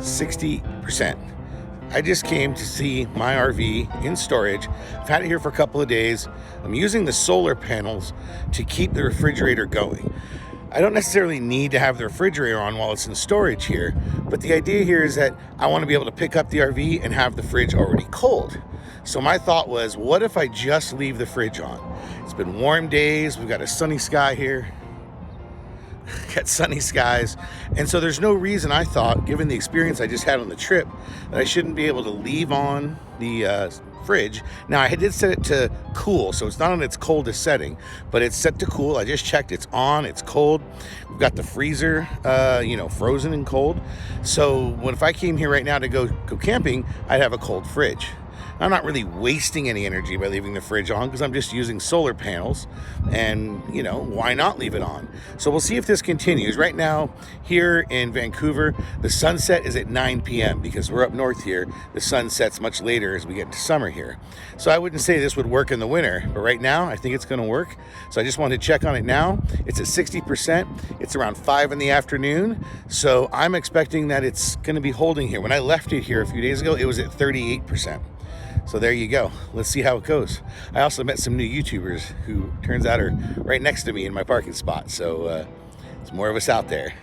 60%. I just came to see my RV in storage. I've had it here for a couple of days. I'm using the solar panels to keep the refrigerator going. I don't necessarily need to have the refrigerator on while it's in storage here, but the idea here is that I want to be able to pick up the RV and have the fridge already cold. So my thought was, what if I just leave the fridge on? It's been warm days, we've got a sunny sky here. Got sunny skies, and so there's no reason, I thought, given the experience I just had on the trip, that I shouldn't be able to leave on the fridge. Now, I did set it to cool, so it's not on its coldest setting, but it's set to cool. I just checked, it's on, it's cold. We've got the freezer, frozen and cold. So if I came here right now to go camping, I'd have a cold fridge. I'm not really wasting any energy by leaving the fridge on because I'm just using solar panels, and why not leave it on? So we'll see if this continues. Right now here in Vancouver, the sunset is at 9 p.m. because we're up north here. The sun sets much later as we get into summer here. So I wouldn't say this would work in the winter, but right now I think it's going to work. So I just wanted to check on it now. It's at 60%. It's around 5 in the afternoon. So I'm expecting that it's going to be holding here. When I left it here a few days ago, it was at 38%. So there you go. Let's see how it goes. I also met some new YouTubers who turns out are right next to me in my parking spot. So it's more of us out there.